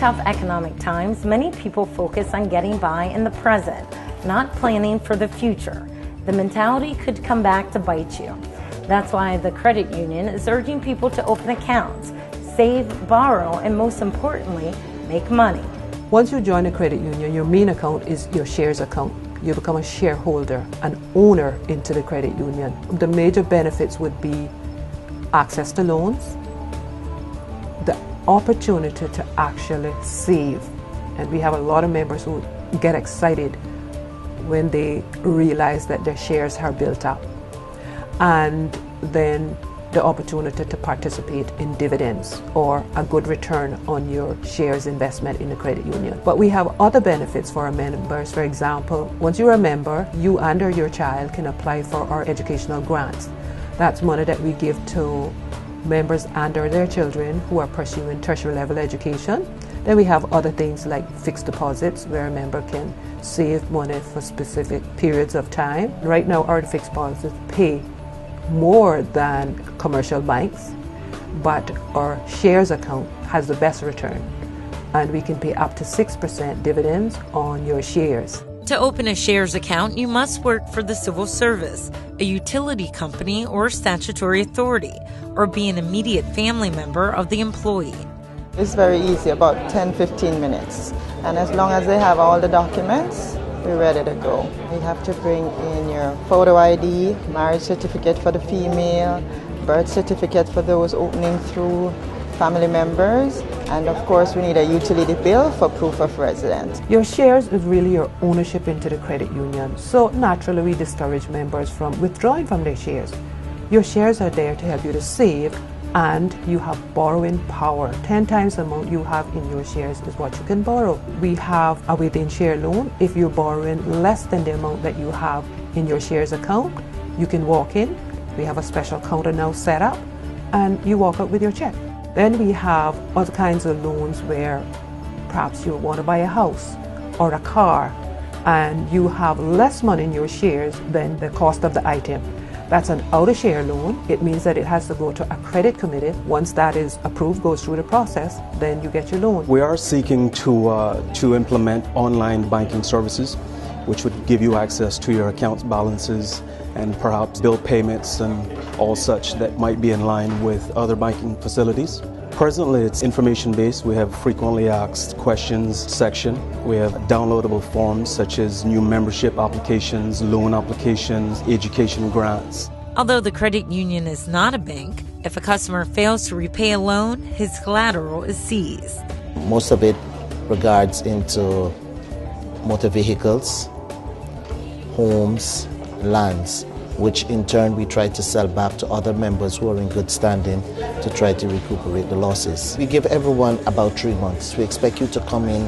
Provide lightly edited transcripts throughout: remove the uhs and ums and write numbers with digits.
tough economic times, many people focus on getting by in the present, not planning for the future. The mentality could come back to bite you. That's why the credit union is urging people to open accounts, save, borrow, and most importantly, make money. Once you join a credit union, your main account is your shares account. You become a shareholder, an owner into the credit union. The major benefits would be access to loans, the opportunity to actually save. And we have a lot of members who get excited when they realize that their shares are built up. And then the opportunity to participate in dividends or a good return on your shares investment in the credit union. But we have other benefits for our members. For example, once you're a member, you and or your child can apply for our educational grants. That's money that we give to members and or their children who are pursuing tertiary level education. Then we have other things like fixed deposits where a member can save money for specific periods of time. Right now our fixed deposits pay more than commercial banks, but our shares account has the best return, and we can pay up to 6% dividends on your shares. To open a shares account, you must work for the civil service, a utility company or statutory authority, or be an immediate family member of the employee. It's very easy, about 10-15 minutes, and as long as they have all the documents, we're ready to go. You have to bring in your photo ID, marriage certificate for the female, birth certificate for those opening through family members, and of course we need a utility bill for proof of residence. Your shares is really your ownership into the credit union, so naturally we discourage members from withdrawing from their shares. Your shares are there to help you to save, and you have borrowing power. 10 times the amount you have in your shares is what you can borrow. We have a within share loan. If you're borrowing less than the amount that you have in your shares account, you can walk in. We have a special counter now set up, and you walk out with your check. Then we have other kinds of loans where perhaps you want to buy a house or a car, and you have less money in your shares than the cost of the item. That's an out-of-share loan. It means that it has to go to a credit committee. Once that is approved, goes through the process, then you get your loan. We are seeking to implement online banking services, which would give you access to your account balances and perhaps bill payments and all such that might be in line with other banking facilities. Presently, it's information-based. We have frequently asked questions section. We have downloadable forms such as new membership applications, loan applications, education grants. Although the credit union is not a bank, if a customer fails to repay a loan, his collateral is seized. Most of it regards into motor vehicles, homes, lands, which in turn we try to sell back to other members who are in good standing to try to recuperate the losses. We give everyone about 3 months. We expect you to come in,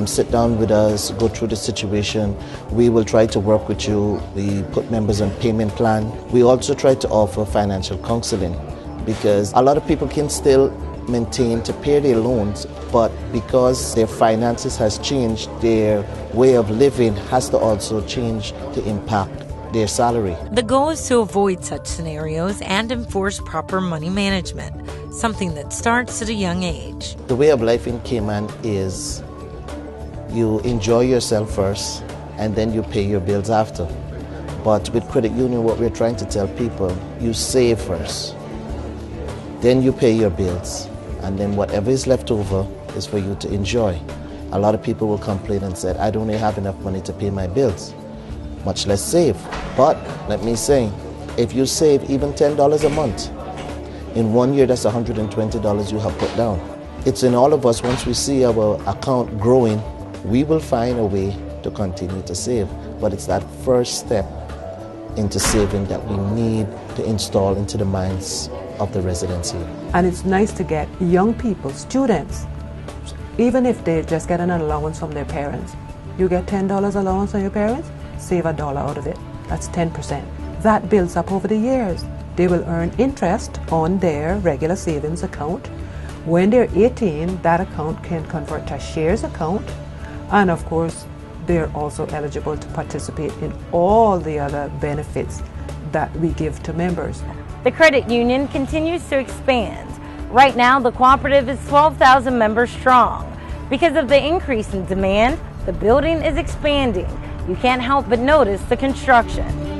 sit down with us, go through the situation. We will try to work with you. We put members on payment plan. We also try to offer financial counseling because a lot of people can still maintain to pay their loans, but because their finances has changed, their way of living has to also change to impact their salary. The goal is to avoid such scenarios and enforce proper money management, something that starts at a young age. The way of life in Cayman is you enjoy yourself first and then you pay your bills after. But with credit union, what we're trying to tell people, you save first, then you pay your bills, and then whatever is left over is for you to enjoy. A lot of people will complain and say, I don't have enough money to pay my bills, much less save. But let me say, if you save even $10 a month, in 1 year that's $120 you have put down. It's in all of us, once we see our account growing, we will find a way to continue to save. But it's that first step into saving that we need to install into the minds of the residents here. And it's nice to get young people, students, even if they just get an allowance from their parents. You get $10 allowance from your parents, save $1 out of it. That's 10%. That builds up over the years. They will earn interest on their regular savings account. When they're 18, that account can convert to a shares account. And of course, they're also eligible to participate in all the other benefits that we give to members. The credit union continues to expand. Right now, the Cooperative is 12,000 members strong. Because of the increase in demand, the building is expanding. You can't help but notice the construction.